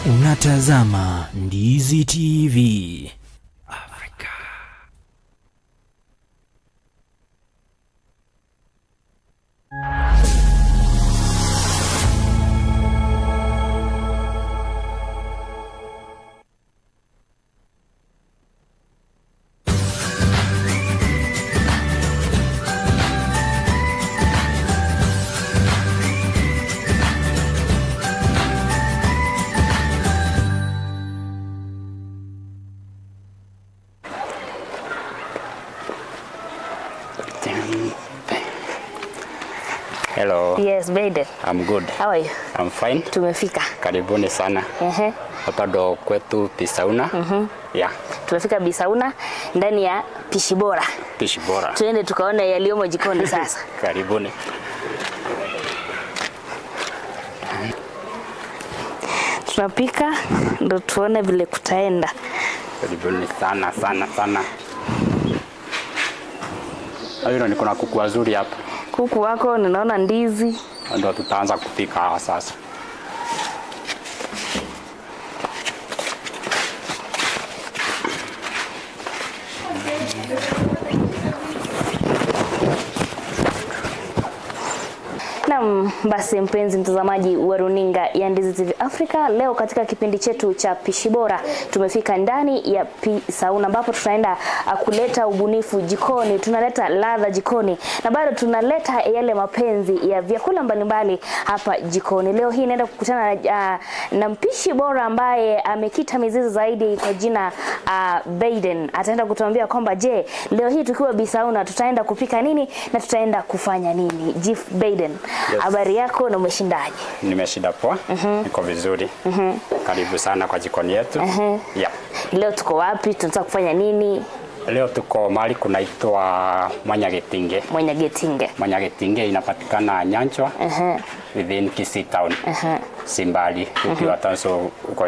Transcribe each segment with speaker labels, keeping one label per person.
Speaker 1: Unatazama Ndizi TV Afrika.
Speaker 2: Hello.
Speaker 3: Yes, Baden.
Speaker 2: I'm good.
Speaker 3: How are you?
Speaker 2: I'm fine.
Speaker 3: Tumefika.
Speaker 2: Karibuni sana. Hapa ndo kwetu Bisauna. Yeah.
Speaker 3: Tumefika Bisauna ndani ya Pishi Bora.
Speaker 2: Pishi Bora.
Speaker 3: Tuende tukaona yaliyomo jikoni sasa.
Speaker 2: Karibuni.
Speaker 3: Tunapika ndo tuone vile kutaenda.
Speaker 2: Karibuni sana sana sana. Hayo niko na kuku wazuri hapa.
Speaker 3: Kuku wako ninaona ndizi.
Speaker 2: Ndio tutaanza kupika sasa.
Speaker 3: Basi mpenzi mtazamaji wa runinga ya Ndizi TV Afrika, leo katika kipindi chetu cha Pishi Bora tumefika ndani ya Bisauna ambapo tunaenda kuleta ubunifu jikoni, tunaleta ladha jikoni na bado tunaleta yale mapenzi ya vyakula mbalimbali hapa jikoni. Leo hii naenda kukutana na mpishi bora ambaye amekita mizizi zaidi kwa jina Baden. Ataenda kutuambia kwamba je, leo hii tukiwa Bisauna tutaenda kupika nini na tutaenda kufanya nini. Chief Baden, habari yako na umeshindaje?
Speaker 2: Nimeshinda poa. Niko vizuri. Karibu sana kwa jikoni yetu. Yeah.
Speaker 3: Leo tuko wapi? Tunataka kufanya nini?
Speaker 2: Leo tuko mahali kunaitwa Mwanyagetinge.
Speaker 3: Mwanyagetinge.
Speaker 2: Mwanyagetinge inapatikana Nyanchwa. Within Kisii Town. Simbali. Ukiwa tanso uko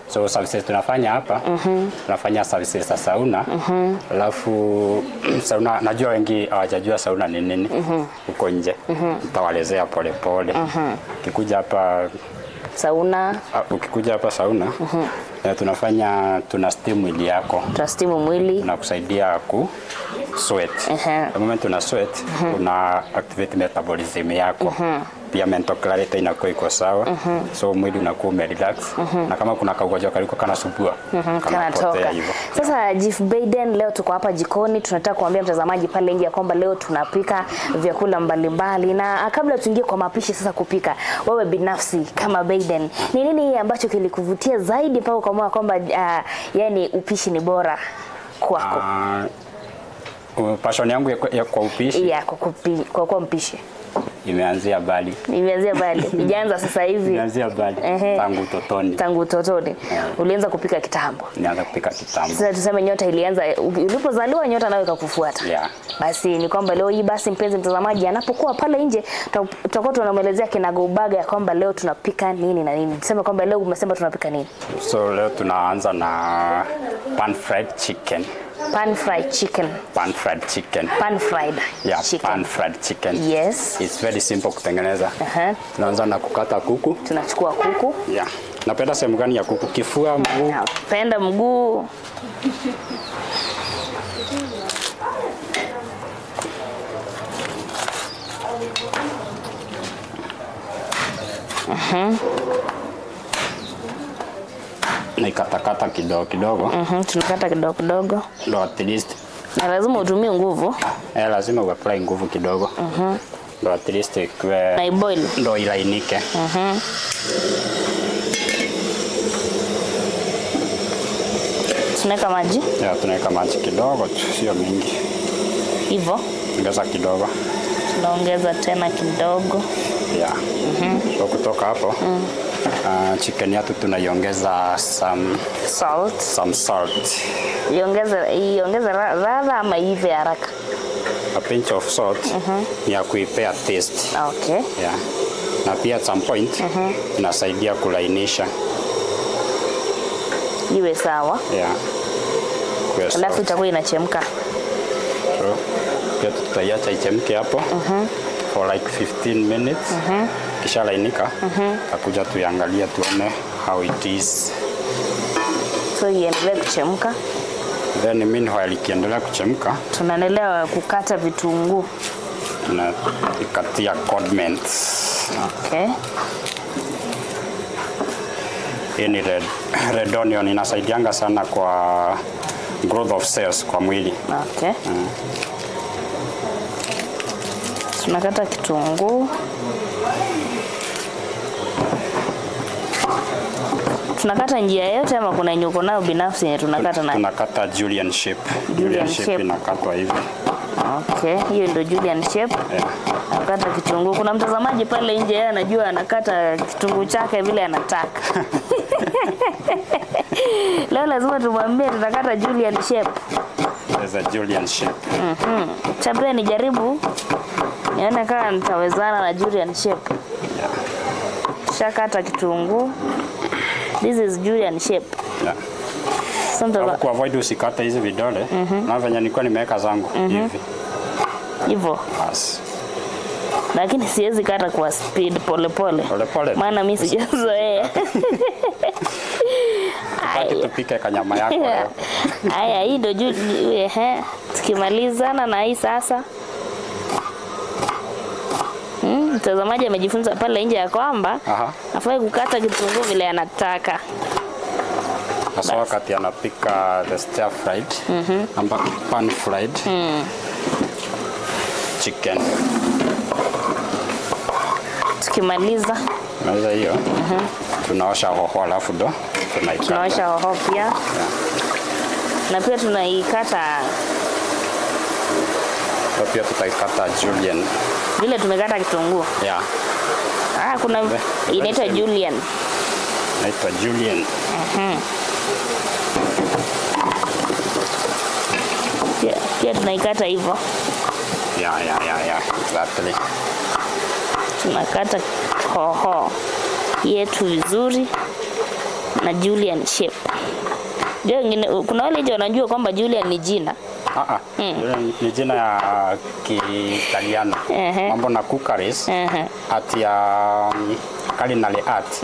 Speaker 2: so services tunafanya hapa. Tunafanya services za sauna. Alafu sauna najua wengi hawajajua sauna ni nini uko nje. Nitawaelezea pole pole. Ukikuja hapa sauna tuna steam mwili yako.
Speaker 3: Tuna steam mwili.
Speaker 2: Tunakusaidia ku sweat. The moment una sweat, una activate metabolism yako. Pia mental clarity inakuwa iko sawa. So mwili unakuwa umerelax. Na kama kuna kaugonjwa kaliko kana subua,
Speaker 3: kanatoka. Sasa Chief Baden, leo tuko hapa jikoni, tunataka kuambia mtazamaji pale nje kwamba leo tunapika vyakula mbalimbali. Na kabla tuingie kwa mapishi sasa kupika, wewe binafsi kama Baden, ni nini ambacho kilikuvutia zaidi mpaka ukaamua kwamba yani upishi ni bora kwako?
Speaker 2: Passion yangu ya kwa upishi?
Speaker 3: Kwa kuwa mpishi.
Speaker 2: Imeanzia Bali.
Speaker 3: Ijaanza sasa hivi.
Speaker 2: Imeanzia Bali. Tangu utotoni.
Speaker 3: Ulianza kupika kitambo.
Speaker 2: Nianza kupika kitambo.
Speaker 3: Sasa tuseme nyota ilianza ulipozaliwa, nyota nayo ikakufuata.
Speaker 2: Yeah.
Speaker 3: Basi ni kwamba leo hii basi mpenzi mtazamaji anapokuwa pale nje tutakuwa tunamuelezea kinagaubaga ya kwamba leo tunapika nini na nini. Tuseme kwamba leo umesema tunapika nini?
Speaker 2: So leo tunaanza na pan fried chicken.
Speaker 3: Pan fried chicken.
Speaker 2: Pan fried chicken.
Speaker 3: Pan fried chicken.
Speaker 2: Pan fried chicken.
Speaker 3: Yes.
Speaker 2: It's very simple kutengeneza. Tunaanza na kukata kuku.
Speaker 3: Tunachukua kuku.
Speaker 2: Yeah. Napenda sehemu gani ya kuku? Kifua, mguu?
Speaker 3: Napenda mguu.
Speaker 2: Nikatakata kidogo.
Speaker 3: Tunakata kidogo.
Speaker 2: Ndo at least.
Speaker 3: Na lazima utumie nguvu.
Speaker 2: Lazima uapply nguvu kidogo. Ndo at least ikwe.
Speaker 3: Na boil.
Speaker 2: Ndo ilainike.
Speaker 3: Tunaweka maji?
Speaker 2: Tunaweka maji kidogo, sio mingi.
Speaker 3: Hivyo?
Speaker 2: Ongeza kidogo.
Speaker 3: Tunaongeza tena kidogo.
Speaker 2: So kutoka hapo Chicken yetu tunaiongeza some salt.
Speaker 3: Iongeze ladha ama ive haraka?
Speaker 2: A pinch of salt ya kuipea taste.
Speaker 3: Okay.
Speaker 2: Yeah. Na pia at some point inasaidia kulainisha.
Speaker 3: Iwe sawa.
Speaker 2: Yeah.
Speaker 3: Alafu itakuwa inachemka.
Speaker 2: So, pia tutaiacha ichemke hapo for like 15 minutes. Kisha lainika, takuja tuiangalia tuone how it is.
Speaker 3: So iendelee kuchemka.
Speaker 2: Then meanwhile ikiendelea kuchemka,
Speaker 3: tunaendelea kukata vitunguu.
Speaker 2: Tunakatia condiments.
Speaker 3: Okay.
Speaker 2: Hii ni red onion, inasaidianga sana kwa growth of cells kwa mwili.
Speaker 3: Okay. Tunakata kitunguu. Tunakata njia yote ama kuna yenye uko nayo binafsi yenye tunakata nayo?
Speaker 2: Tunakata julienne shape. Julienne shape inakatwa hivi.
Speaker 3: Okay, hiyo ndio julienne shape.
Speaker 2: Yeah.
Speaker 3: Nakata kitunguu. Kuna mtazamaji pale nje yeye anajua anakata kitunguu chake vile anataka. Leo lazima tumwambie tunakata julienne shape.
Speaker 2: There's a julienne shape.
Speaker 3: Chapea nijaribu. Nione kama nitawezana na julienne shape.
Speaker 2: Yeah.
Speaker 3: Shakata kitunguu. This is julienne shape.
Speaker 2: Yeah. Kwa avoid usikate hizi vidole, na venye nilikuwa nimeweka zangu hivi.
Speaker 3: Hivyo.
Speaker 2: Bas.
Speaker 3: Lakini siwezi kata kwa speed pole. Maana mimi sijazoea.
Speaker 2: Tupike kanyama yako leo.
Speaker 3: Haya, hii ndio tukimalizana na hii sasa. Mtazamaji amejifunza pale nje ya kwamba afai kukata kitunguu vile anataka.
Speaker 2: Hasa wakati anapika the stir fried amba pan fried chicken.
Speaker 3: Tukimaliza
Speaker 2: hiyo tunaosha hoho alafu ndo tunaikata.
Speaker 3: Tunaosha hoho pia. Yeah. Na pia tunaikata.
Speaker 2: Pia tutaikata julienne.
Speaker 3: Vile tumekata kitunguu.
Speaker 2: Yeah.
Speaker 3: Kuna inaitwa julienne.
Speaker 2: Inaitwa julienne.
Speaker 3: Pia tunaikata hivyo.
Speaker 2: Yeah. Exactly.
Speaker 3: Tunakata hoho yetu vizuri na julienne shape. Kuna wale nje wanajua kwamba julienne ni jina.
Speaker 2: Ni jina ya Kiitaliano. Mambo na cookeries. Ati ya culinary art.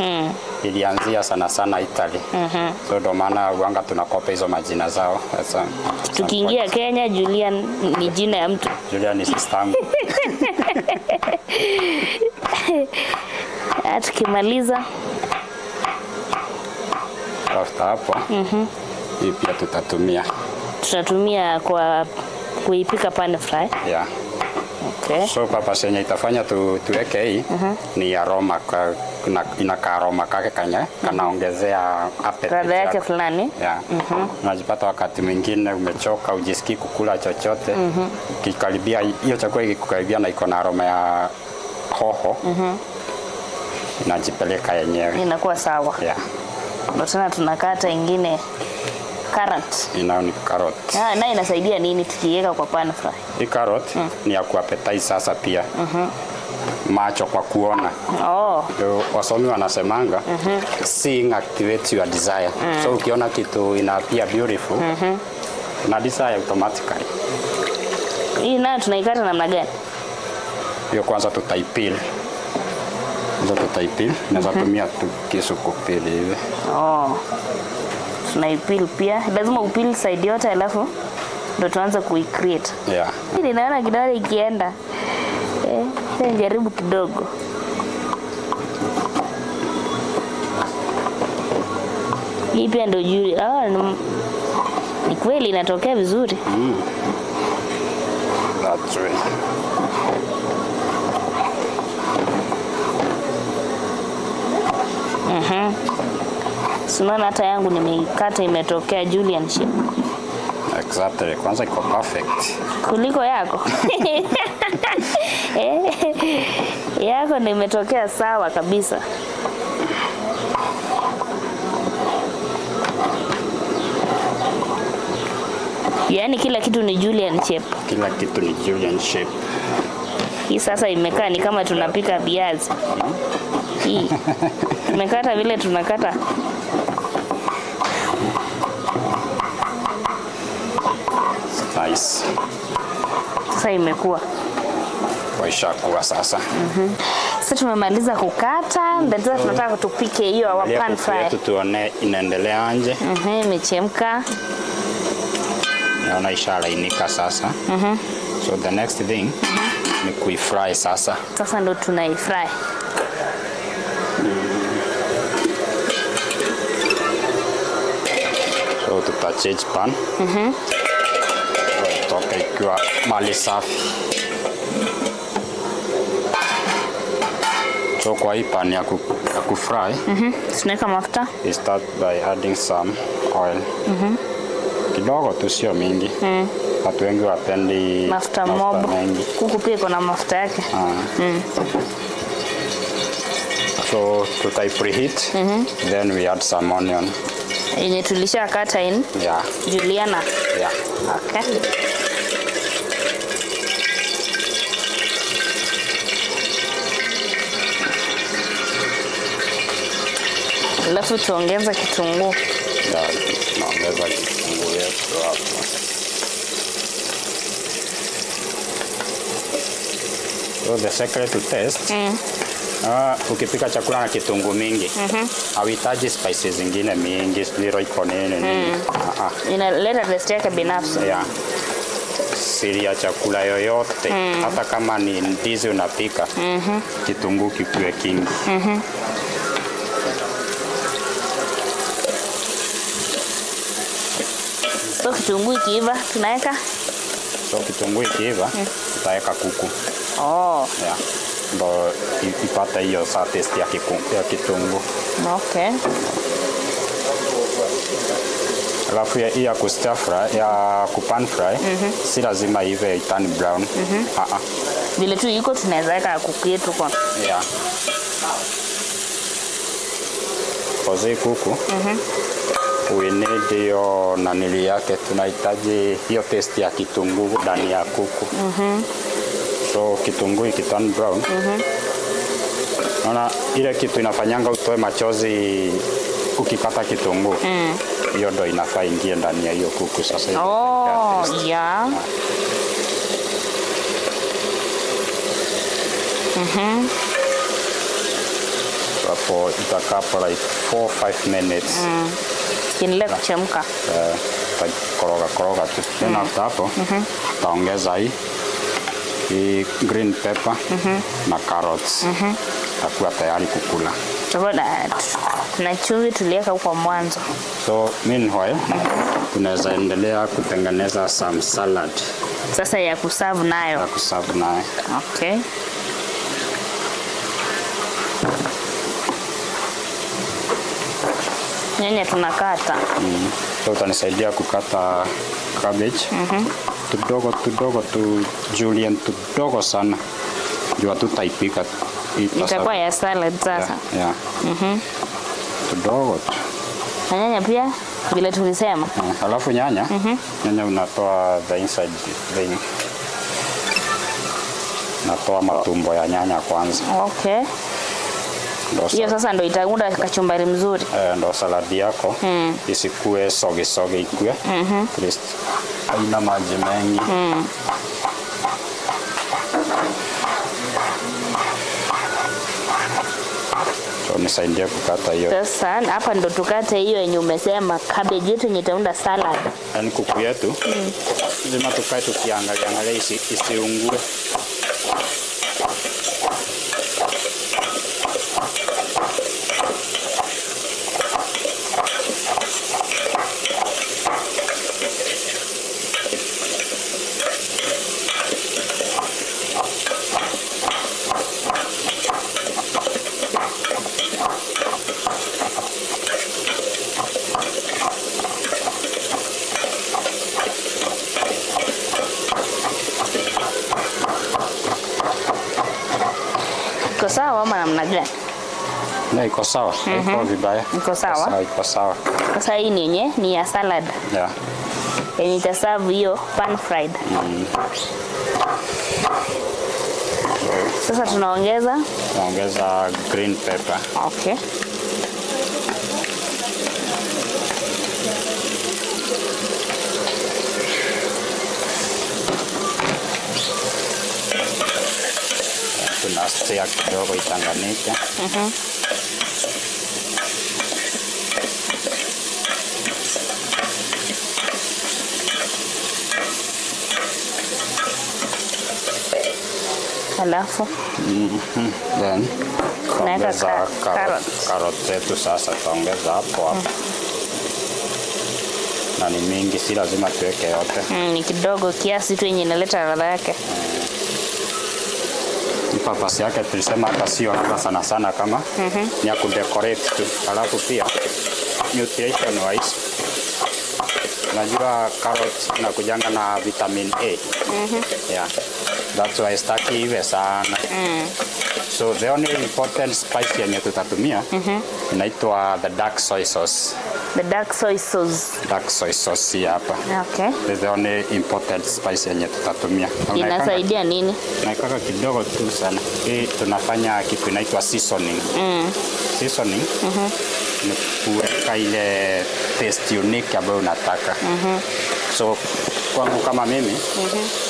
Speaker 2: Ilianzia sana Italy. So ndo maana wanga tunakopa hizo majina zao.
Speaker 3: Tukiingia Kenya, Julian ni jina ya mtu.
Speaker 2: Julian ni sistangu.
Speaker 3: Tukimaliza
Speaker 2: after hapo hii pia tutatumia
Speaker 3: kwa kuipika pan fry.
Speaker 2: Yeah.
Speaker 3: Okay.
Speaker 2: So purpose yenye itafanya tuweke hii ni aroma, inaka aroma kake kanaongezea appetite
Speaker 3: yake fulani.
Speaker 2: Yeah. Unajipata wakati mwingine umechoka, ujisikii kukula chochote. Kikaribia hiyo chakula ikikukaribia na iko na aroma ya hoho. Inajipeleka yenyewe.
Speaker 3: Inakuwa sawa.
Speaker 2: Yeah.
Speaker 3: Ndio tena tunakata ingine carrot.
Speaker 2: Ni carrot.
Speaker 3: Na inasaidia nini tukiweka kwa pan fry?
Speaker 2: Hii carrot ni ya kuappetize sasa pia. Macho kwa kuona. Wasomi wanasemanga seeing activates your desire. So ukiona kitu ina appear beautiful, na desire automatically.
Speaker 3: Hii nayo tunaikata namna gani?
Speaker 2: Hiyo kwanza tutaipil. Naweza tumia tu kisu kupili hivi.
Speaker 3: Tunaipil pia. Lazima upil side yote alafu ndo tuanze kuicreate.
Speaker 2: Yeah.
Speaker 3: Hili naona kidole ikienda. Jaribu kidogo. Hii pia ndo juu. Ni kweli inatokea vizuri.
Speaker 2: That's right.
Speaker 3: Unaona hata yangu nimeikata imetokea julienne shape.
Speaker 2: Exactly. Kwanza iko perfect.
Speaker 3: Kuliko yako. Yako ndio imetokea sawa kabisa. Yaani kila kitu ni Julian shape.
Speaker 2: Kila kitu ni Julian shape.
Speaker 3: Hii sasa imekaa ni kama tunapika viazi. Hii. Tumekata vile tunakata.
Speaker 2: Nice.
Speaker 3: Sasa imekuwa.
Speaker 2: Waishakuwa sasa.
Speaker 3: Sasa tumemaliza kukata, ndio tunataka tupike hiyo wa pan fry.
Speaker 2: Tuone inaendelea nje.
Speaker 3: Imechemka.
Speaker 2: Naona ishalainika sasa. So the next thing ni kuifry sasa.
Speaker 3: Sasa ndo tunaifry.
Speaker 2: So tutachange pan. Toka ikiwa mali safi. So kwa hii pan ya kufry,
Speaker 3: tunaweka mafuta.
Speaker 2: We start by adding some oil. Kidogo tu, sio mingi. Watu wengi wapendi
Speaker 3: mafuta mengi. Kuku pia iko na mafuta yake.
Speaker 2: So tutai preheat, then we add some onion.
Speaker 3: Yenye tulishakata in.
Speaker 2: Yeah.
Speaker 3: Juliana.
Speaker 2: Yeah.
Speaker 3: Okay. Alafu tuongeza kitunguu.
Speaker 2: Yeah, naongeza kitunguu yetu hapo. So the secret to taste, ukipika chakula na kitunguu mingi, hauhitaji spices zingine mingi, zero iko nini.
Speaker 3: Inaleta taste yake binafsi.
Speaker 2: Yeah. Siri ya chakula yoyote, hata kama ni ndizi unapika, kitunguu kikiwe kingi.
Speaker 3: So kitunguu ikiiva tunaweka?
Speaker 2: So kitunguu ikiiva, tutaweka kuku. Yeah. Ndo ipata hiyo sa taste ya kitunguu.
Speaker 3: Okay.
Speaker 2: Alafu hii ya kustir fry, ya kupan fry, si lazima ive turn brown.
Speaker 3: Vile tu iko tunaweza weka kuku yetu kwa.
Speaker 2: Yeah. Kwa zi kuku, we need hiyo nanili yake, tunahitaji hiyo taste ya kitunguu ndani ya kuku. So kitunguu ikiturn brown, naona ile kitu inafanyanga utoe machozi ukikata kitunguu. Hiyo ndo inafaa ingie ndani ya hiyo kuku sasa.
Speaker 3: Yeah.
Speaker 2: Hapo itakaa for like 4-5 minutes.
Speaker 3: Kiendelea kuchemka.
Speaker 2: Koroga tu. Then after hapo, taongeza hii green pepper na carrots. Takuwa tayari kukula.
Speaker 3: Na chumvi tuliweka huko mwanzo.
Speaker 2: So meanwhile, tunaweza endelea kutengeneza some salad.
Speaker 3: Sasa ya kuserve nayo.
Speaker 2: Ya kuserve nayo.
Speaker 3: Okay. Nyanya tunakata.
Speaker 2: So utanisaidia kukata cabbage. Tudogo tu Julian, tudogo sana. Jua tutaipika.
Speaker 3: Itakuwa ya salad sasa.
Speaker 2: Yeah. Tudogo tu.
Speaker 3: Nyanya pia vile tulisema.
Speaker 2: Alafu nyanya unatoa the inside thing. Natoa matumbo ya nyanya kwanza.
Speaker 3: Okay. Hiyo sasa ndo itaunda kachumbari mzuri.
Speaker 2: Ndo saladi yako isikue soge ikue. Please. Haina maji mengi. So nisaidia kukata hiyo.
Speaker 3: Sasa hapa ndo tukate hiyo yenye umesema cabbage yetu yenye itaunda salad.
Speaker 2: Yaani kuku yetu lazima tukae tukiangalia isiungue.
Speaker 3: Iko sawa ama namna gani?
Speaker 2: Na iko sawa. Iko vibaya.
Speaker 3: Iko sawa.
Speaker 2: Iko sawa.
Speaker 3: Sasa hii ni ya salad.
Speaker 2: Yeah.
Speaker 3: yenye itaserve hiyo pan fried. Sasa tunaongeza
Speaker 2: green pepper.
Speaker 3: Okay.
Speaker 2: Tunastia kidogo ichanganyike.
Speaker 3: Alafu
Speaker 2: then
Speaker 3: tunaweka
Speaker 2: carrot zetu sasa tuongeza hapo. Na ni mingi, si lazima tuweke yote.
Speaker 3: Ni kidogo kiasi tu yenye inaleta ladha yake.
Speaker 2: Purpose yake tulisema hata sio ladha sana sana kama ni ya kudecorate tu. Alafu pia nutrition wise, najua carrot inakujanga na vitamin A. Yeah. That's why staki iwe sana. So the only important spice yenye tutatumia inaitwa the dark soy sauce.
Speaker 3: The dark soy sauce.
Speaker 2: Dark soy sauce hapa.
Speaker 3: Okay.
Speaker 2: That's the only important spice yenye tutatumia.
Speaker 3: Inasaidia nini?
Speaker 2: Naikaka kidogo tu sana. Hii tunafanya kitu inaitwa seasoning. Seasoning ni kuweka ile taste unique ambayo unataka. So kwangu kama mimi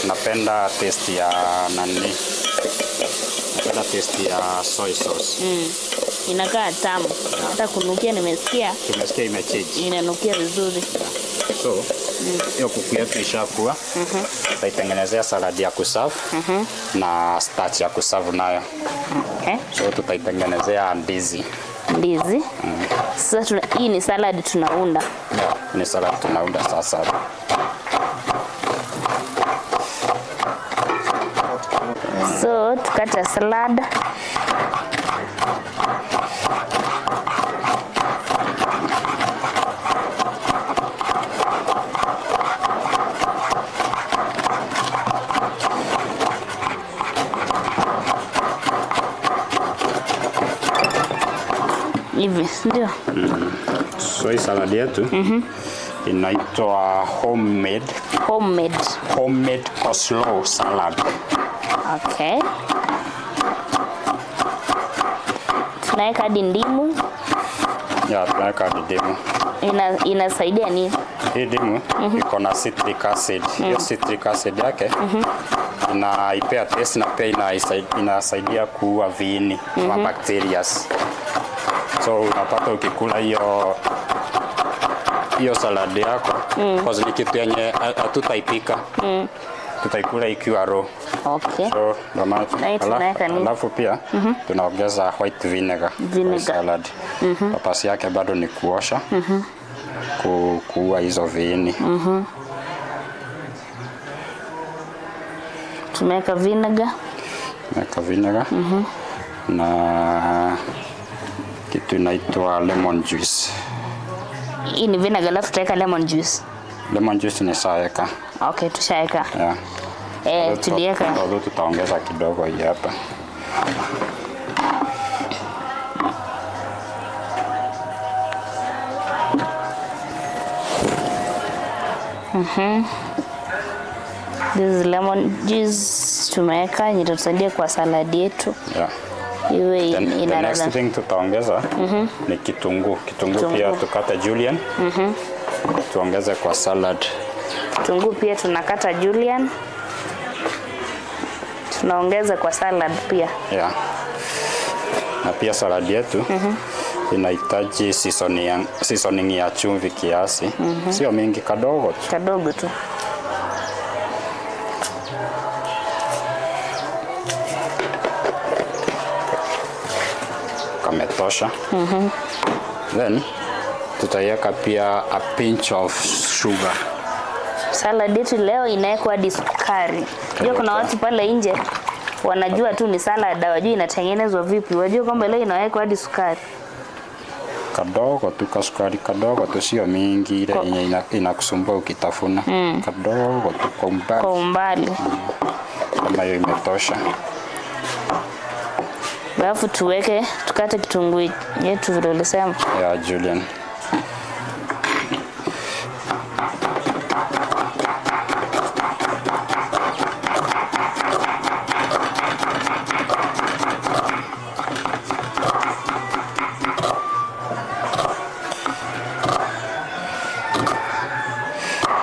Speaker 2: napenda taste ya nani? Napenda taste ya soy sauce.
Speaker 3: Inakaa tamu. Hata kunukia nimesikia.
Speaker 2: Tumesikia imechange.
Speaker 3: Inanukia vizuri.
Speaker 2: So hiyo kuku yetu ishakuwa. Tutaitengenezea saladi ya kuserve na starch ya kuserve nayo.
Speaker 3: Okay.
Speaker 2: So tutaitengenezea ndizi.
Speaker 3: Sasa hii ni salad tunaunda.
Speaker 2: Ni salad tunaunda sasa.
Speaker 3: So tukata salad. Hivi ndio.
Speaker 2: So hii salad yetu inaitwa homemade coleslaw salad.
Speaker 3: Okay. Tunaweka ndimu.
Speaker 2: Ya, tunaweka ndimu.
Speaker 3: Inasaidia nini?
Speaker 2: Hii ndimu iko na citric acid. Hiyo citric acid yake inaipea taste na pia inasaidia kuua viini wa bacteria. So unapata ukikula hiyo salad yako kwa ni kitu yenye hatutaipika. Tutaikula ikiwa raw.
Speaker 3: Okay.
Speaker 2: So alafu pia tunaongeza white vinegar. Salad. Purpose yake bado ni kuosha. Kuua hizo viini.
Speaker 3: Tumeweka vinegar.
Speaker 2: Na kitu inaitwa lemon juice.
Speaker 3: Hii ni vinegar alafu tutaweka lemon juice.
Speaker 2: Lemon juice ni saeka.
Speaker 3: Okay, tushaweka.
Speaker 2: Yeah.
Speaker 3: Tuliweka.
Speaker 2: Ndio tutaongeza kidogo hii hapa.
Speaker 3: This is lemon juice tumeweka, itatusaidia kwa salad yetu.
Speaker 2: Yeah.
Speaker 3: Iwe
Speaker 2: the next thing tutaongeza ni kitunguu. Kitunguu pia tukata julienne. Tuongeze kwa salad.
Speaker 3: Kitunguu pia tunakata julienne. Tunaongeza kwa salad pia.
Speaker 2: Yeah. Na pia salad yetu inahitaji seasoning ya chumvi kiasi. Sio mingi, kadogo tu.
Speaker 3: Kadogo tu.
Speaker 2: Kametosha. Then tutaweka pia a pinch of sugar.
Speaker 3: Salad yetu leo inawekwa hadi sukari. Unajua kuna watu pale nje wanajua tu ni salad, hawajui inatengenezwa vipi. Wajua kwamba leo inawekwa hadi sukari.
Speaker 2: Kadogo tu, kasukari kadogo tu, sio mingi ile yenye inakusumbua ukitafuna. Kadogo tu kwa umbali. Kama hiyo imetosha.
Speaker 3: Alafu tukate kitunguu yetu vile ulisema.
Speaker 2: Ya julienne.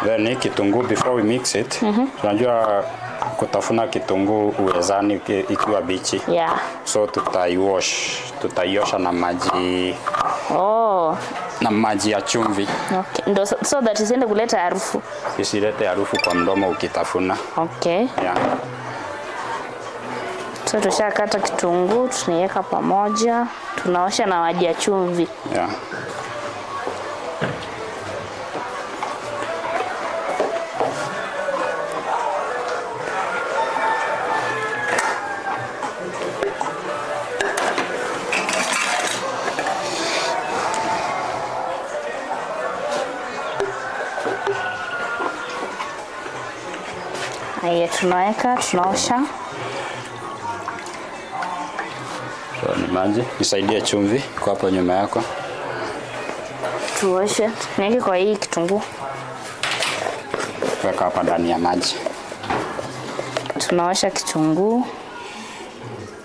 Speaker 2: Then kitunguu, before we mix it, tunajua kutafuna kitunguu uwezani ikiwa bichi.
Speaker 3: Yeah.
Speaker 2: So tutaiosha na maji.
Speaker 3: Oh.
Speaker 2: Na maji ya chumvi.
Speaker 3: Okay. Ndo so that isiende kuleta harufu.
Speaker 2: Isilete harufu kwa mdomo ukitafuna.
Speaker 3: Okay.
Speaker 2: Yeah.
Speaker 3: So tushakata kitunguu, tunaiweka pamoja, tunaosha na maji ya chumvi.
Speaker 2: Yeah.
Speaker 3: Haya, tunaosha.
Speaker 2: So ni maji, nisaidie chumvi kwa hapo nyuma yako.
Speaker 3: Tuoshe, niweke kwa hii kitunguu.
Speaker 2: Weka hapa ndani ya maji.
Speaker 3: Tunaosha kitunguu.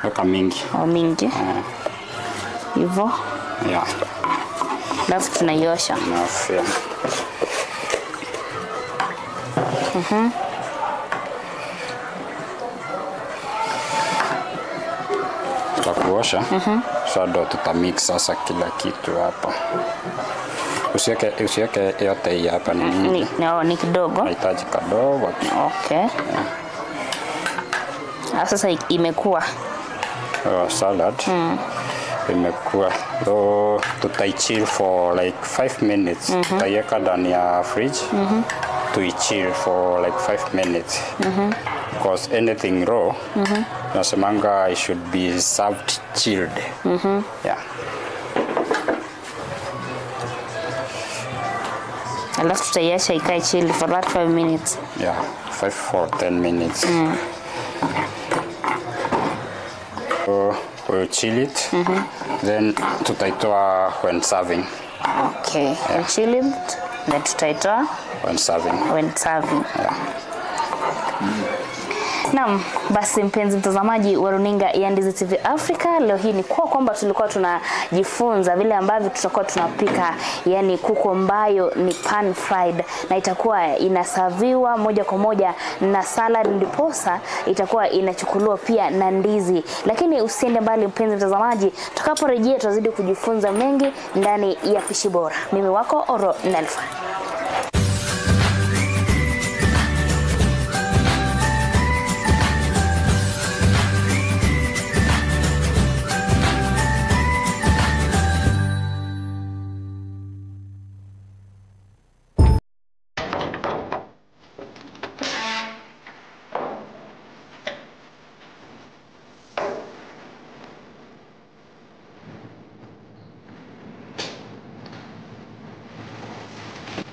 Speaker 2: Weka mingi.
Speaker 3: Mingi. Hivyo.
Speaker 2: Yeah.
Speaker 3: Alafu tunaiosha.
Speaker 2: Yeah. Tutakuosha. So ndo tutamix sasa kila kitu hapa. Usiweke yote hii hapa ni nyingi.
Speaker 3: Ni kidogo.
Speaker 2: Nahitaji kadogo.
Speaker 3: Okay. Yeah. Sasa imekuwa.
Speaker 2: Salad. Imekuwa. So tutaichill for like 5 minutes. Tutaiweka ndani ya fridge. Tuichill for like 5 minutes. Because anything raw, nasemanga it should be served chilled. Yeah.
Speaker 3: Alafu tutaiacha ikae chilled for that 5 minutes.
Speaker 2: Yeah, 5 for 10 minutes. So we'll chill it. Then tutaitoa when serving.
Speaker 3: Okay. Yeah. We'll chill it. Then tutaitoa
Speaker 2: when serving. Yeah.
Speaker 3: Naam, basi mpenzi mtazamaji wa runinga ya Ndizi TV Africa, leo hii ni kwamba tulikuwa tunajifunza vile ambavyo tutakuwa tunapika yani kuku ambayo ni pan fried, na itakuwa inasaviwa moja kwa moja na salad, ndiposa itakuwa inachukuliwa pia na ndizi. Lakini usiende mbali mpenzi mtazamaji, tutakaporejea tutazidi kujifunza mengi ndani ya Pishi Bora. Mimi wako Oro Nelfa.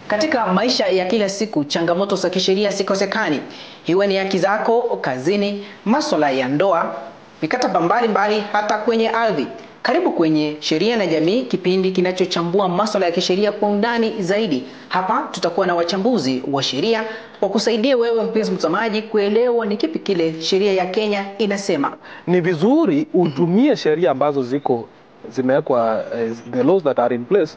Speaker 4: Katika maisha ya kila siku, changamoto za kisheria sikosekani. Iwe ni haki zako kazini, masuala ya ndoa, mikataba mbalimbali, hata kwenye ardhi. Karibu kwenye Sheria na Jamii, kipindi kinachochambua masuala ya kisheria kwa undani zaidi. Hapa tutakuwa na wachambuzi wa sheria wa kusaidia wewe mpenzi mtazamaji kuelewa ni kipi kile sheria ya Kenya inasema.
Speaker 5: Ni vizuri utumie sheria ambazo zimewekwa, the laws that are in place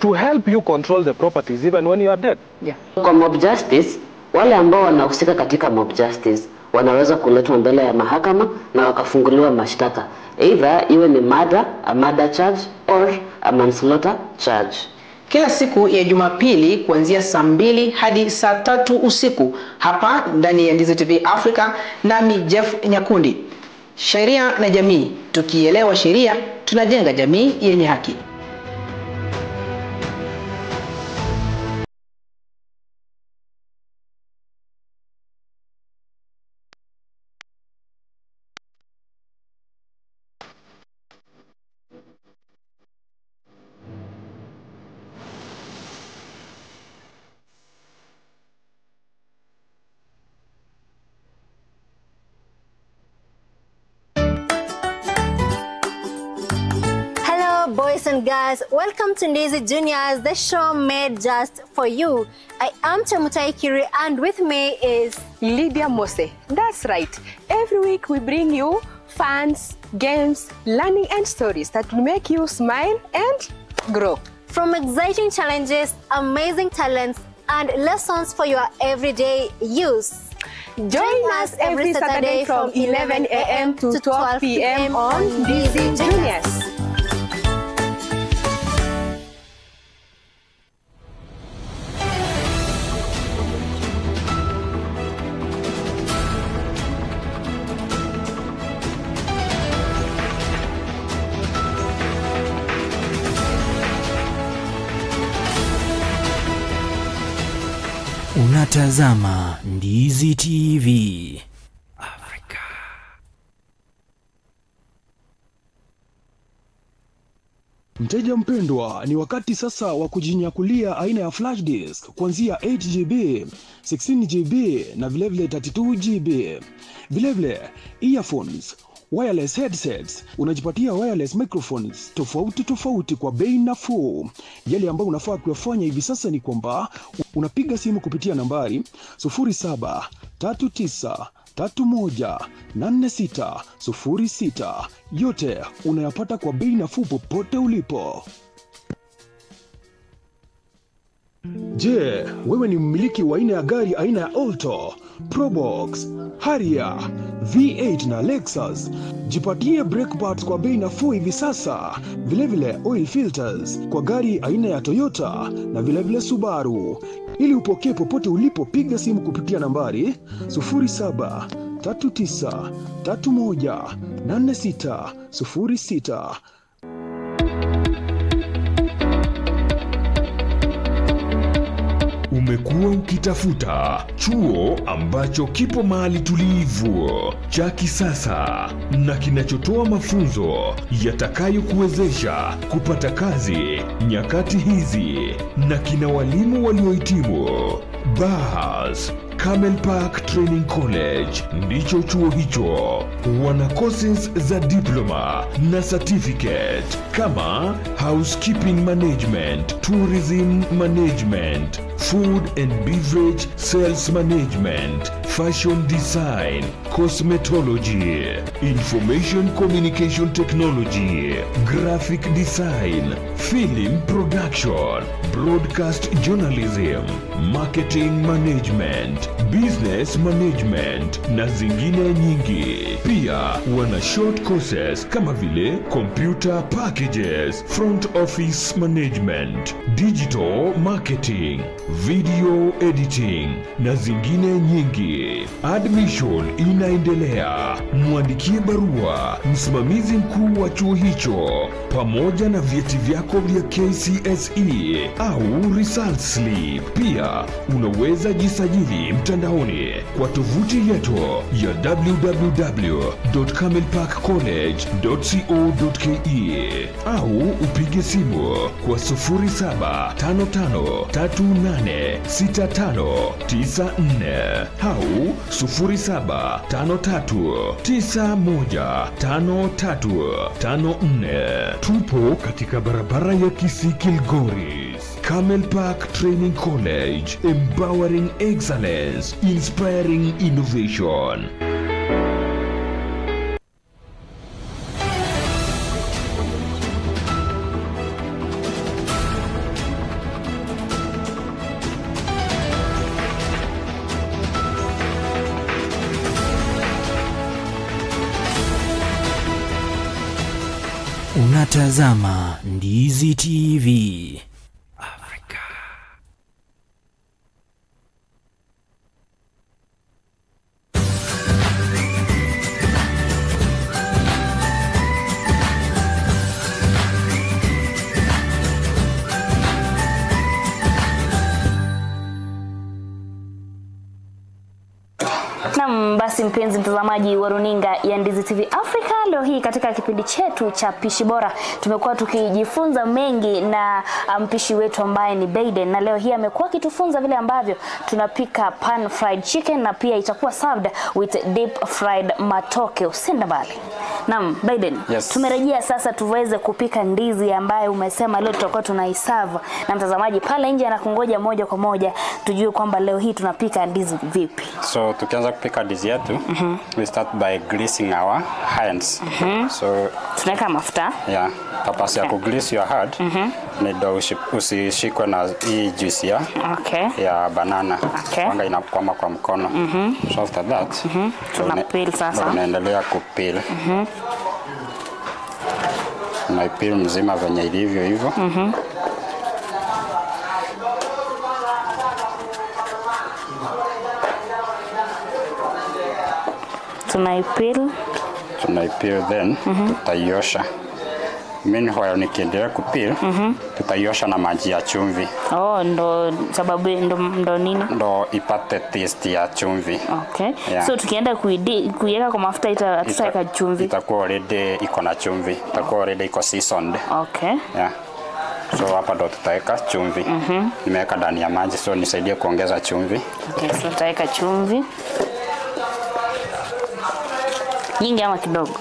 Speaker 5: to help you control the properties even when you are dead.
Speaker 4: Yeah.
Speaker 6: Kwa mob justice, wale ambao wanahusika katika mob justice wanaweza kuletwa mbele ya mahakama na wakafunguliwa mashtaka. Either iwe ni murder, a murder charge, or a manslaughter charge.
Speaker 4: Kila siku ya Jumapili kuanzia saa 2 hadi saa 3 usiku hapa ndani ya Ndizi TV Africa, nami Jeff Nyakundi. Sheria na Jamii, tukielewa sheria tunajenga jamii yenye haki.
Speaker 7: Boys and girls, welcome to Ndizi Juniors, the show made just for you. I am Chemutai Kiri, and with me is
Speaker 8: Lydia Mose. That's right. Every week we bring you fun, games, learning and stories that will make you smile and grow.
Speaker 7: From exciting challenges, amazing talents, and lessons for your everyday use.
Speaker 8: Join us every Saturday from 11 a.m. to 12 p.m. on DZ Juniors.
Speaker 1: Unatazama Ndizi TV Africa.
Speaker 9: Mteja mpendwa, ni wakati sasa wa kujinyakulia aina ya flash disk kuanzia 8GB, 16GB na vilevile 32GB. Vilevile earphones, wireless headsets, unajipatia wireless microphones tofauti kwa bei nafuu. Yale ambayo unafaa kuyafanya hivi sasa ni kwamba unapiga simu kupitia nambari 0739318606. Yote unayapata kwa bei nafuu popote ulipo. Je, wewe ni mmiliki wa aina ya gari aina ya Alto, Probox, Harrier, V8 na Lexus? Jipatie brake pads kwa bei nafuu hivi sasa. Vilevile oil filters kwa gari aina ya Toyota na vilevile Subaru. Ili upokee popote ulipo, piga simu kupitia nambari 0739318606.
Speaker 10: Umekuwa ukitafuta chuo ambacho kipo mahali tulivu, cha kisasa na kinachotoa mafunzo yatakayokuwezesha kupata kazi nyakati hizi, na kina walimu waliohitimu. Bahas Camel Park Training College ndicho chuo hicho. Wana courses za diploma na certificate kama housekeeping management, tourism management, food and beverage sales management, fashion design, cosmetology, information communication technology, graphic design, film production, broadcast journalism, marketing management, business management na zingine nyingi. Pia wana short courses kama vile computer packages, front office management, digital marketing, video editing na zingine nyingi. Admission inaendelea. Mwandikie barua msimamizi mkuu wa chuo hicho pamoja na vyeti vyako vya KCSE au result slip. Pia unaweza jisajili mtandaoni kwa tovuti yetu ya www.camelparkcollege.co.ke au upige simu kwa 0753686594 au 0753915354. Tupo katika barabara ya Kisii Kilgoris. Camel Park Training College, empowering excellence, inspiring innovation.
Speaker 1: Unatazama Ndizi TV Africa.
Speaker 3: Naam, basi mpenzi mtazamaji wa runinga ya Ndizi TV Africa, leo hii katika kipindi chetu cha pishi bora tumekuwa tukijifunza mengi na mpishi wetu ambaye ni Baden, na leo hii amekuwa akitufunza vile ambavyo tunapika pan fried chicken na pia itakuwa served with deep fried matoke. Usenda mbali. Naam, Baden,
Speaker 2: Yes.
Speaker 3: tumerejea sasa tuweze kupika ndizi ambayo umesema leo tutakuwa tunaiserve, na mtazamaji pale nje anakungoja moja kwa moja. tujue kwamba leo hii tunapika ndizi vipi.
Speaker 2: So tukianza kupika ndizi yetu, we start by greasing our hands. So
Speaker 3: tunaweka mafuta.
Speaker 2: Yeah, purpose ya kugrease your hand ni ndio usishikwe na hii juice ya banana. Wanga inakwama kwa mkono. So after that,
Speaker 3: tunapeel sasa.
Speaker 2: Tunaendelea kupeel. Naipeel mzima venye ilivyo hivyo. Tunaipeel then tutaiosha. Meanwhile nikiendelea kupeel, tutaiosha na maji ya chumvi.
Speaker 3: Ndo sababu ndo nini?
Speaker 2: Ndo ipate taste ya chumvi.
Speaker 3: Yeah. So tukienda kuiweka kwa mafuta tutaweka chumvi.
Speaker 2: Itakuwa already iko na chumvi. Itakuwa already iko seasoned. Yeah. So hapa ndo tutaweka chumvi. Nimeweka ndani ya maji, so nisaidie kuongeza chumvi.
Speaker 3: So tutaweka chumvi. Nyingi ama kidogo?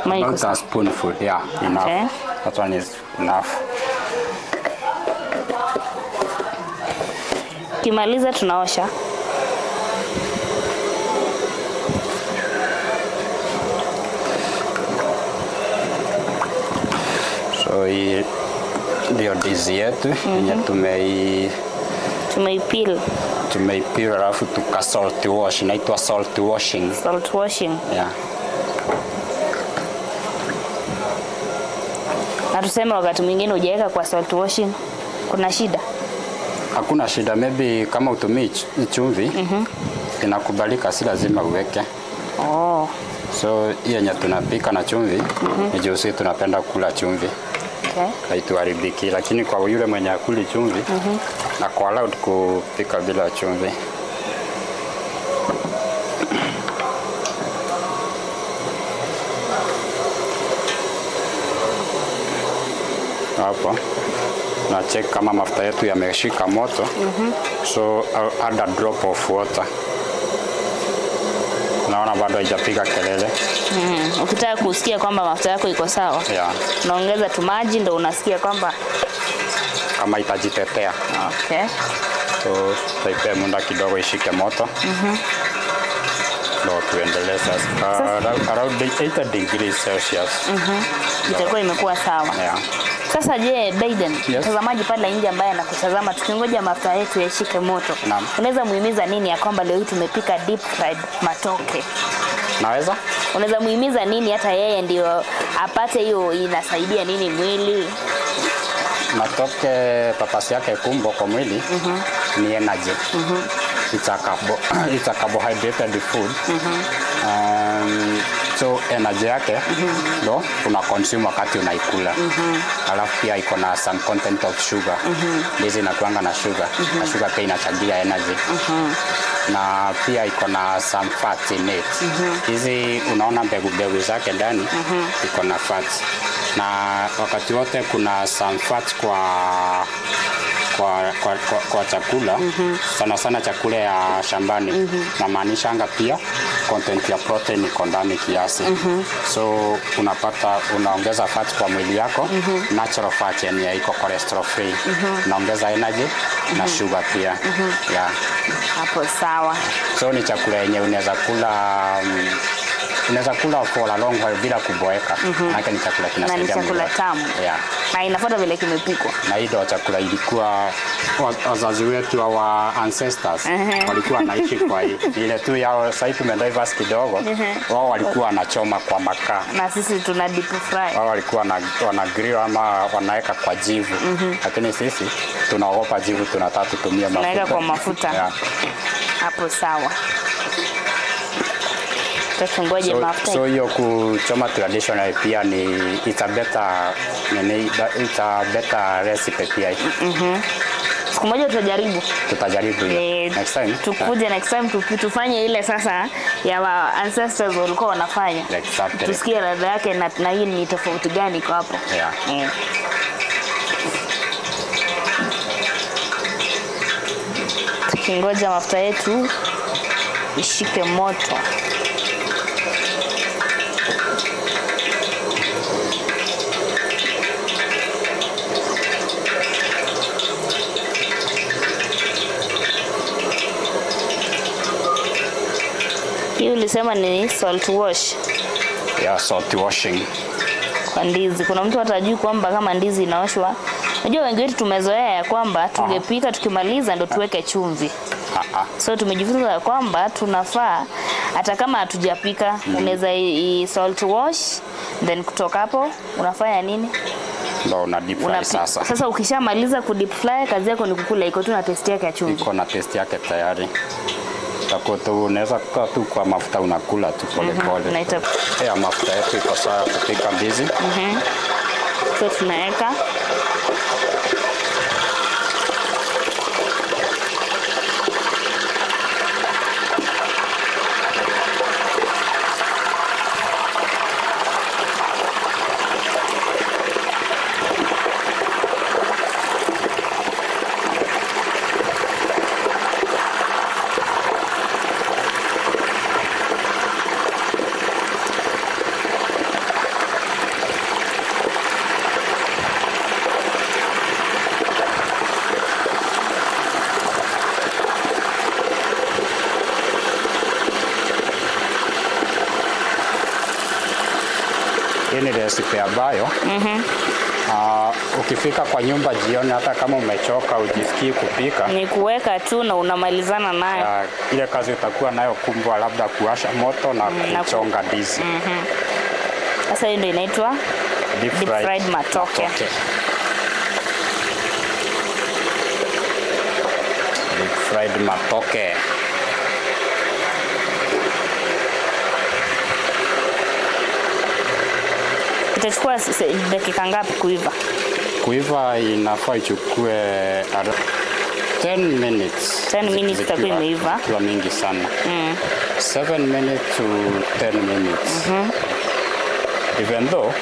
Speaker 2: About a spoonful, yeah, enough. That one is enough.
Speaker 3: Kimaliza tunaosha.
Speaker 2: So hii ndio ndizi yetu yenye tumeipeel alafu tuka salt wash, inaitwa salt washing.
Speaker 3: Salt washing.
Speaker 2: Yeah.
Speaker 3: Na tuseme wakati mwingine hujaweka kwa salt washing, kuna shida?
Speaker 2: Hakuna shida, maybe kama utumii chumvi inakubalika, si lazima uweke. So hii yenye tunapika na chumvi, ni juu sisi tunapenda kula chumvi. Haituharibiki, lakini kwa yule mwenye akuli chumvi, na kwa allowed kupika bila chumvi. Hapo na check kama mafuta yetu yameshika moto. So I'll add a drop of water. Naona bado haijapiga kelele.
Speaker 3: Ukitaka kusikia kwamba mafuta yako iko sawa, unaongeza tu maji ndio unasikia kwamba
Speaker 2: kama itajitetea. So taipe muda kidogo ishike moto. Ndio tuendelee sasa. Around 80 degrees Celsius.
Speaker 3: Itakuwa imekuwa sawa. Sasa je, Biden, mtazamaji pale nje ambaye anakutazama, tukingoja mafuta yetu yashike moto, unaweza muhimiza nini ya kwamba leo hii tumepika deep fried matoke?
Speaker 2: Naweza?
Speaker 3: Unaweza muhimiza nini hata yeye ndio apate hiyo, inasaidia nini mwili?
Speaker 2: Matoke papasi yake kumbo kwa mwili ni energy. It's a carbohydrated food. So energy yake ndo una consume wakati unaikula. Alafu pia iko na some content of sugar. Ndizi inakuanga na sugar. Na sugar pia inachangia energy. Na pia iko na some fat in it. Hizi unaona mbegu zake ndani iko na fat. Na wakati wote kuna some fat kwa chakula, sana sana chakula ya shambani, na maanisha anga pia content ya protein iko ndani kiasi. So unapata unaongeza fat kwa mwili yako, natural fat yenye iko cholesterol free. Unaongeza energy na sugar pia.
Speaker 3: Hapo sawa.
Speaker 2: So ni chakula yenye unaweza kula for a long while bila kuboeka. Maana ni chakula kinasaidia mwili.
Speaker 3: Na ni chakula tamu. Na inafuata vile kimepikwa.
Speaker 2: Na hii ndio chakula ilikuwa wazazi wetu wa ancestors walikuwa naishi kwa hii. Ile tu yao sasa tumediverse kidogo. Wao walikuwa wanachoma kwa makaa.
Speaker 3: Na sisi tuna deep fry.
Speaker 2: Wao walikuwa wana grill ama wanaweka kwa jivu. Lakini sisi tunaogopa jivu, tunataka tutumie mafuta.
Speaker 3: Tunaweka kwa mafuta. Hapo sawa.
Speaker 2: So hiyo kuchoma traditional pia ni it's a better recipe pia.
Speaker 3: Siku moja tutajaribu.
Speaker 2: Next time.
Speaker 3: Tukuje next time tufanye ile sasa ya ancestors walikuwa wanafanya.
Speaker 2: Exactly.
Speaker 3: Tusikie ladha yake na hii ni tofauti gani kwa hapo. Tukingoja mafuta yetu ishike moto. Hii ulisema ni salt wash.
Speaker 2: Yeah, salt washing.
Speaker 3: Kwa ndizi. Kuna mtu hatajui kwamba kama ndizi inaoshwa. Unajua wengi wetu tumezoea ya kwamba tungepika tukimaliza ndo tuweke chumvi. So tumejifunza kwamba tunafaa hata kama hatujapika unaweza salt wash, then kutoka hapo unafanya nini?
Speaker 2: Ndo una deep fry sasa.
Speaker 3: Sasa ukishamaliza ku deep fry kazi yako ni kukula, iko tu na taste yake ya chumvi.
Speaker 2: Iko na taste yake tayari. Takoto unaweza kukaa tu kwa mafuta unakula tu pole pole. Ya mafuta yetu iko sawa kupika ndizi.
Speaker 3: So tunaweka
Speaker 2: Hii ni recipe ambayo ukifika kwa nyumba jioni hata kama umechoka ujisikii kupika
Speaker 3: ni kuweka tu na unamalizana nayo.
Speaker 2: Ile kazi utakuwa nayo kumbwa labda kuwasha moto na kuchonga ndizi.
Speaker 3: Sasa hii ndio inaitwa deep fried matoke.
Speaker 2: Deep fried matoke.
Speaker 3: Itachukua dakika ngapi kuiva?
Speaker 2: Kuiva inafaa ichukue 10 minutes.
Speaker 3: 10 minutes itakuwa imeiva.
Speaker 2: Kwa mingi sana. 7 minutes to 10 minutes. Even though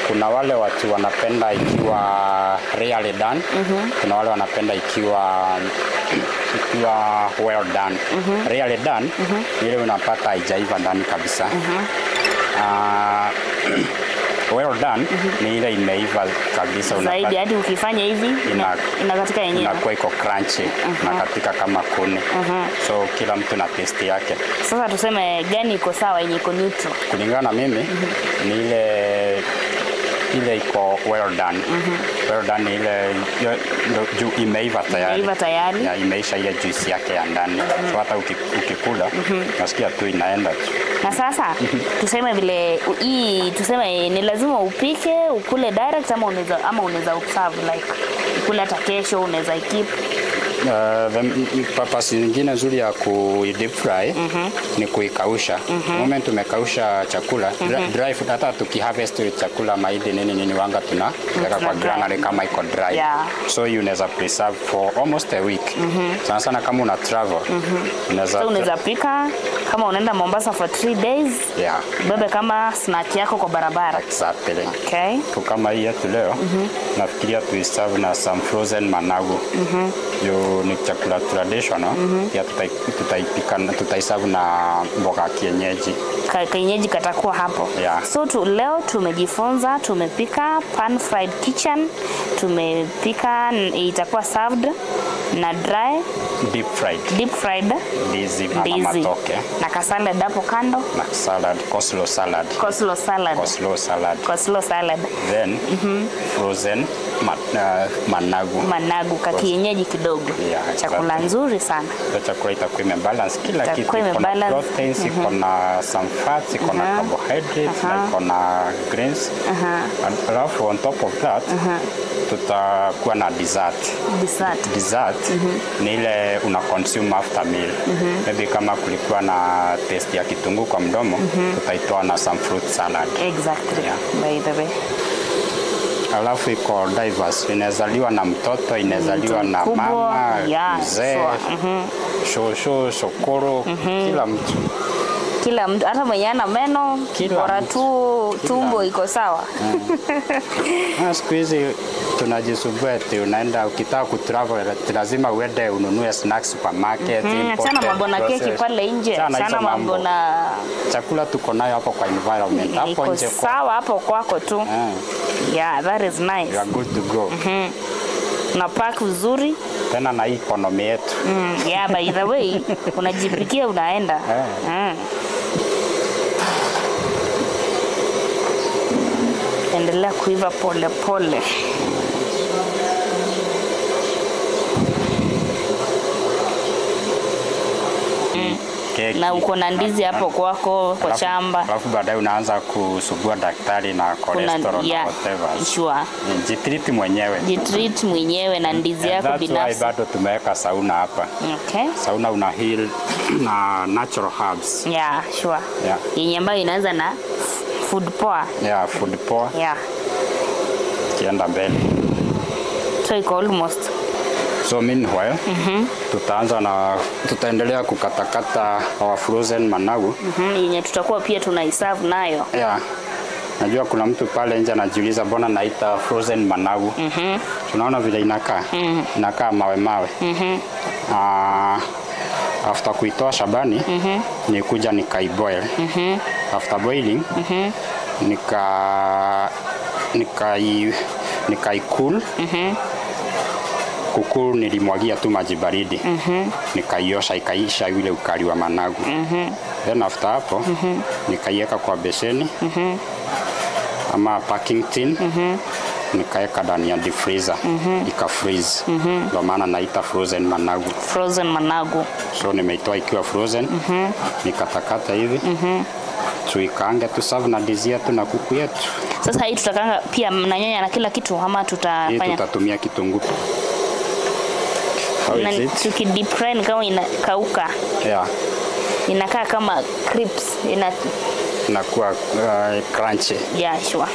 Speaker 2: kuna wale watu wanapenda ikiwa really done. Kuna wale wanapenda ikiwa well done. Really done ile unapata haijaiva ndani kabisa. Well done ni ile imeiva kabisa,
Speaker 3: zaidi hadi ukifanya hivi inakatika yenyewe,
Speaker 2: inakuwa iko crunchy na katika kama kuni. So kila mtu na taste yake.
Speaker 3: Sasa tuseme gani iko sawa, yenye iko neutral?
Speaker 2: Kulingana na mimi ni ile iko well done. Well done ile juu imeiva tayari.
Speaker 3: Imeiva tayari.
Speaker 2: Ya imeisha ile juice yake ya ndani. So hata ukikula nasikia tu inaenda tu.
Speaker 3: Na sasa tuseme vile hii tuseme ni lazima upike ukule direct ama unaweza observe like ukule hata kesho unaweza keep.
Speaker 2: Purpose nyingine nzuri ya ku deep fry ni kuikausha. Moment umekausha chakula dry food, hata tukiharvest chakula mahindi nini wanga tunaweka kwa granary kama iko dry. So you unaweza preserve for almost a week. Sana kama una travel
Speaker 3: unaweza pika kama unaenda Mombasa for 3 days. Bebe kama snack yako kwa barabara.
Speaker 2: Exactly.
Speaker 3: Okay.
Speaker 2: Kama hii yetu leo nafikiria tu serve na some frozen managu. Yo ni chakula traditional ya tutaipika na tutaiserve na mboga kienyeji.
Speaker 3: Kienyeji katakuwa hapo. So leo tumejifunza, tumepika pan fried kitchen, tumepika itakuwa served na dry deep fried ndizi matoke na kasalad hapo kando
Speaker 2: na salad coleslaw salad then frozen managu
Speaker 3: kakienyeji kidogo. Chakula nzuri sana.
Speaker 2: Chakula itakuwa imebalance kila kitu, iko na proteins, iko na some fats, iko na carbohydrates, na iko na greens. Alafu on top of that tutakuwa na dessert ni ile una consume after meal. Maybe kama kulikuwa na taste ya kitunguu kwa mdomo tutaitoa na some fruit salad.
Speaker 3: Exactly. By the way,
Speaker 2: alafu iko diverse, inazaliwa na mtoto, inazaliwa na mama, mzee, shosho, shokoro, kila mtu
Speaker 3: hata mwenye ana meno bora tu tumbo iko sawa.
Speaker 2: Siku hizi tunajisumbua eti unaenda ukitaka kutravel lazima uende ununue snacks supermarket.
Speaker 3: Sana mambo na keki pale nje, sana mambo na
Speaker 2: chakula tuko nayo hapo kwa environment hapo nje
Speaker 3: sawa hapo kwako tu. That is nice.
Speaker 2: You are good to go.
Speaker 3: Na pack vizuri
Speaker 2: tena na economy yetu.
Speaker 3: By the way unajipikia unaenda. endelea kuiva pole pole.
Speaker 2: Keki.
Speaker 3: Na uko na ndizi hapo kwako kwa shamba.
Speaker 2: Alafu baadaye unaanza kusugua daktari na cholesterol na whatever.
Speaker 3: Sure.
Speaker 2: Jitreat mwenyewe.
Speaker 3: Jitreat mwenyewe na ndizi yako binafsi.
Speaker 2: That's why bado tumeweka sauna hapa.
Speaker 3: Okay.
Speaker 2: Sauna una heal na natural herbs.
Speaker 3: Yeah, sure.
Speaker 2: Yeah.
Speaker 3: Yenye ambayo inaanza na food power.
Speaker 2: Yeah, food power.
Speaker 3: Yeah.
Speaker 2: Kienda mbele.
Speaker 3: So iko almost.
Speaker 2: So meanwhile, tutaendelea kukatakata our frozen managu.
Speaker 3: Yenye tutakuwa pia tunaiserve nayo.
Speaker 2: Yeah. Najua kuna mtu pale nje anajiuliza mbona naita frozen managu. Tunaona vile inakaa. Inakaa mawe mawe. After kuitoa shambani, nikuja nikaiboil. After boiling, nikai-cool. Kukuru nilimwagia tu maji baridi. Nikaiosha ikaisha yule ukali wa managu. Then after hapo nikaiweka kwa beseni ama packing tin. Nikaweka ndani ya deep freezer ika freeze. Ndio maana naita frozen managu.
Speaker 3: Frozen managu.
Speaker 2: So nimeitoa ikiwa frozen. Nikatakata hivi. Tuikaange tu serve na ndizi yetu na kuku yetu.
Speaker 3: Sasa hii tutakanga pia na nyanya na kila kitu ama tutafanya?
Speaker 2: Hii tutatumia kitunguu.
Speaker 3: Tuki-deep fry kama inakauka.
Speaker 2: Yeah.
Speaker 3: Inakaa kama crisps.
Speaker 2: Inakuwa crunchy.
Speaker 3: Yeah, sure.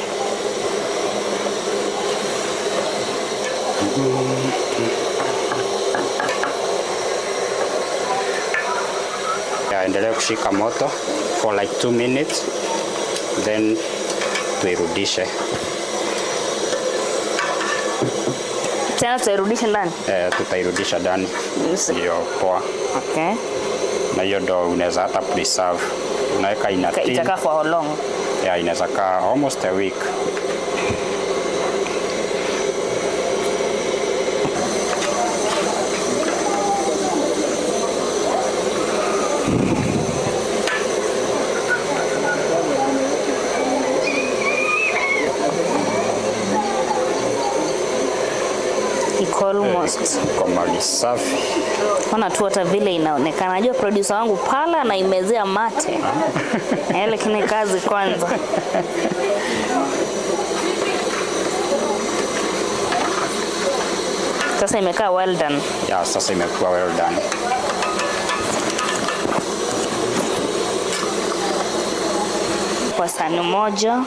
Speaker 2: Endelea kushika moto for like 2 minutes. Then tuirudishe.
Speaker 3: Tena tutairudisha ndani?
Speaker 2: Tutairudisha ndani. Ndio poa.
Speaker 3: Okay.
Speaker 2: Na hiyo ndo unaweza hata preserve. Unaweka ina tin.
Speaker 3: Itakaa for how long?
Speaker 2: Yeah, inaweza kaa almost a week.
Speaker 3: Almost.
Speaker 2: Kama ni safi.
Speaker 3: Ona tu hata vile inaonekana. Najua producer wangu pala na imezea mate. Lakini kazi kwanza. Sasa imekaa well done.
Speaker 2: Yeah, sasa imekuwa well done.
Speaker 3: Kwa sahani moja.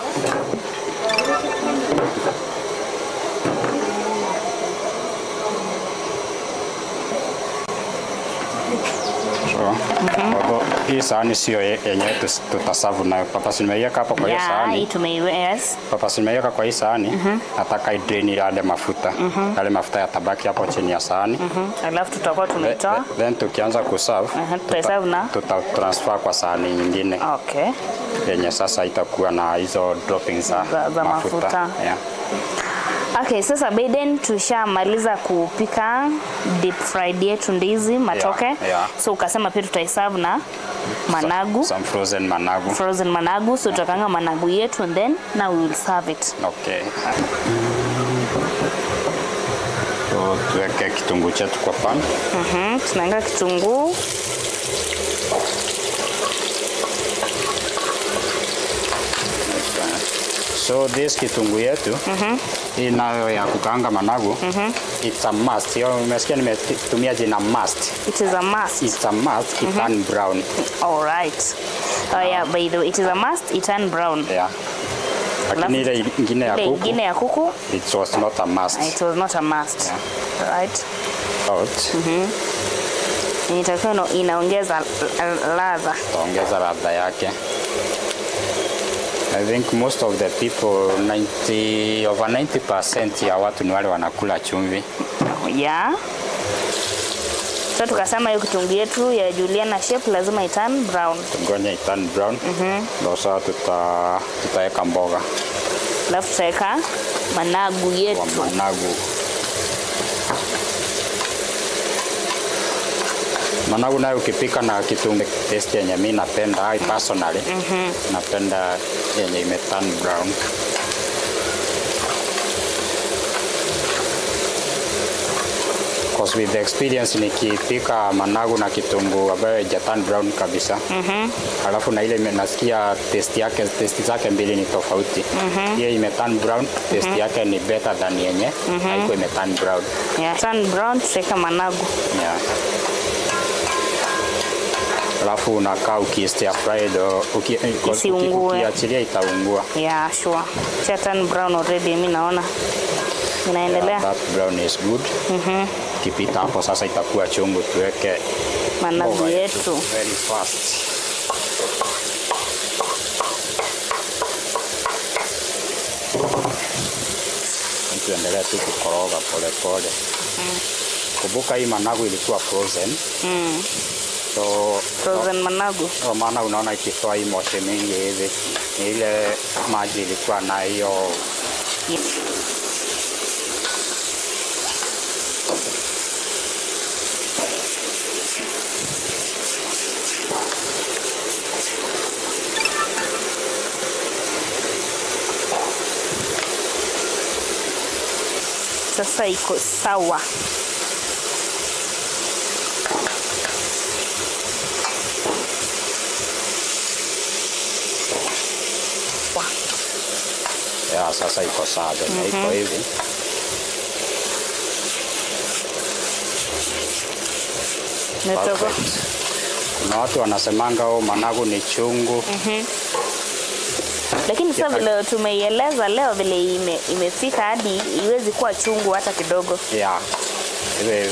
Speaker 2: Hii sahani sio yenyewe tutasavu nayo. Papa nimeiweka hapo kwa hiyo sahani.
Speaker 3: Yeah, tumeiweka.
Speaker 2: Papa nimeiweka kwa hii sahani. Nataka idrain yale mafuta. Yale mafuta yatabaki hapo chini ya sahani.
Speaker 3: Alafu tutakuwa tumetoa.
Speaker 2: Then tukianza kuserve,
Speaker 3: tutaserve na
Speaker 2: transfer kwa sahani nyingine.
Speaker 3: Okay.
Speaker 2: Yenye sasa itakuwa na hizo droppings za mafuta. Yeah.
Speaker 3: Okay, sasa Biden tushamaliza kupika deep fried yetu ndizi matoke.
Speaker 2: Yeah.
Speaker 3: So ukasema pia tutaiserve na managu.
Speaker 2: Some frozen managu.
Speaker 3: Frozen managu. So tutakanga managu yetu and then now we will serve it.
Speaker 2: Okay. So tuweke kitunguu chetu kwa pan.
Speaker 3: Tunaanga kitunguu.
Speaker 2: So this kitunguu yetu hii nayo ya kukaanga managu, it's a must. Hiyo umesikia nimetumia jina must.
Speaker 3: It is a must.
Speaker 2: It's a must, it turn brown.
Speaker 3: All right. Yeah, by the way, it is a must, it turn brown.
Speaker 2: Yeah. Lakini ile ingine ya kuku, it was not a must.
Speaker 3: It was not a must. Yeah. Right.
Speaker 2: Out.
Speaker 3: Itakuwa inaongeza ladha.
Speaker 2: Itaongeza ladha yake. I think most of the people, over 90% ya watu ni wale wanakula chumvi.
Speaker 3: Yeah. So tukasema hiyo kitunguu yetu ya Juliana shape lazima iturn brown.
Speaker 2: Tungoje iturn brown. Ndio sasa tutaweka mboga.
Speaker 3: Alafu tutaweka managu yetu.
Speaker 2: Managu nayo ukipika na kitunguu taste yenye mimi napenda personally. Napenda yenye imeturn brown. Because with the experience nikipika managu na kitunguu ambayo haijatan brown kabisa. Alafu na ile nasikia taste zake mbili ni tofauti. Hiyo imetan brown, taste yake ni better than yenye haiko imetan brown.
Speaker 3: Yeah, tan brown tutaweka managu.
Speaker 2: Yeah. Alafu unakaa ukistir fry ukiachilia itaungua.
Speaker 3: Yeah, sure. Tan brown already mimi naona inaendelea.
Speaker 2: Yeah, that brown is good. Kipita hapo sasa itakuwa chungu, tuweke
Speaker 3: managu yetu
Speaker 2: very fast. Tuendelea tu kukoroga pole pole. Kumbuka hii managu ilikuwa frozen. So
Speaker 3: frozen managu.
Speaker 2: Maana unaona ikitoa hii moshi mingi hivi. Ile maji ilikuwa na hiyo.
Speaker 3: Sasa iko sawa.
Speaker 2: Ya sasa iko sawa na iko hivi. Kuna watu wanasemanga managu ni chungu.
Speaker 3: Lakini sasa vile tumeieleza leo vile imefika hadi iwezi kuwa chungu hata kidogo.
Speaker 2: Yeah. Ile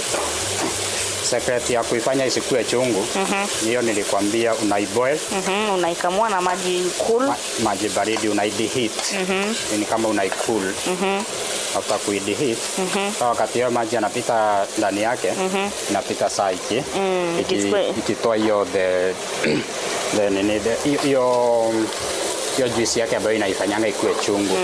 Speaker 2: secret ya kuifanya isikuwe chungu. Hiyo nilikwambia unaiboil.
Speaker 3: Unaikamua na maji cool.
Speaker 2: Maji baridi unaideheat. Ni kama unaicool. After kuideheat, wakati hiyo maji yanapita ndani yake, inapita saa ikitoa hiyo hiyo juice yake ambayo inaifanyanga ikuwe chungu.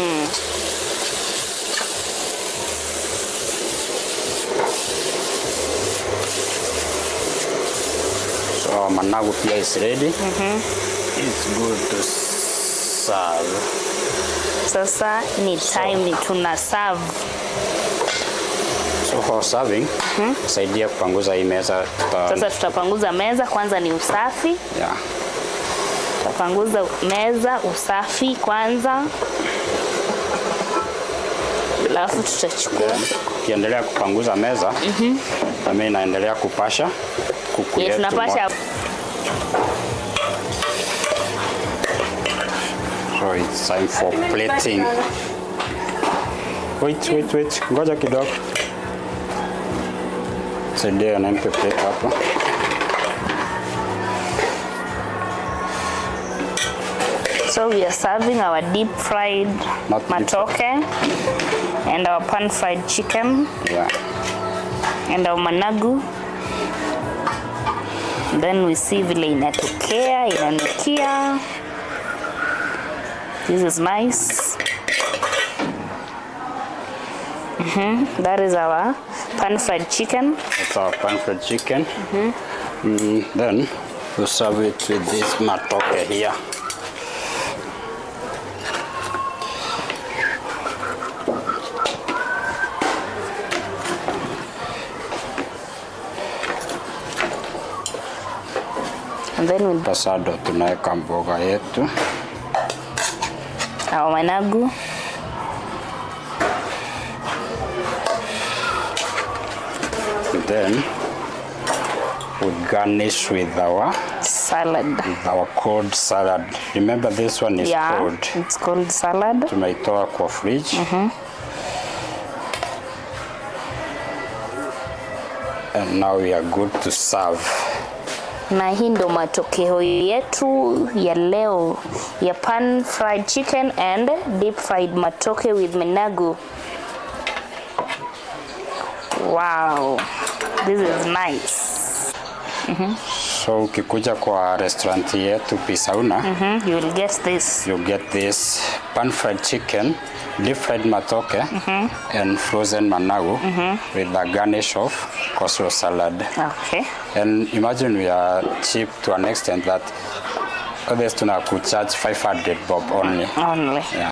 Speaker 2: So managu pia is ready. It's good to serve.
Speaker 3: Sasa ni time tuna serve.
Speaker 2: So for serving, saidia kupanguza hii meza.
Speaker 3: Sasa tutapanguza meza, kwanza ni usafi.
Speaker 2: Yeah.
Speaker 3: Tutapanguza meza, usafi kwanza. Alafu tutachukua.
Speaker 2: Ukiendelea kupanguza meza, mimi naendelea kupasha kuku yetu.
Speaker 3: Tunapasha.
Speaker 2: So it's time for plating. Wait. Ngoja kidogo. Saidia na nipe plate hapa.
Speaker 3: So we are serving our deep fried matoke and our pan fried chicken.
Speaker 2: Yeah.
Speaker 3: And our managu. Then we see vile inatokea, inanukia. This is nice. That is our pan fried chicken.
Speaker 2: That's our pan fried chicken. Then we'll serve it with this matoke here.
Speaker 3: And then we'll
Speaker 2: pasado tunaweka mboga yetu.
Speaker 3: Our managu.
Speaker 2: Then we'll garnish with our
Speaker 3: salad.
Speaker 2: With our cold salad. Remember this one is cold.
Speaker 3: It's called salad.
Speaker 2: Tumeitoa kwa fridge. And now we are good to serve.
Speaker 3: Na hii ndo matokeo yetu ya leo ya pan fried chicken and deep fried matoke with managu. Wow, this is nice.
Speaker 2: So ukikuja kwa restaurant yetu Pisauna,
Speaker 3: you will get this.
Speaker 2: You get this pan fried chicken, deep fried matoke, and frozen managu with a garnish of coleslaw salad.
Speaker 3: Okay.
Speaker 2: And imagine we are cheap to an extent that others tuna charge 500 bob only.
Speaker 3: Only.
Speaker 2: Yeah.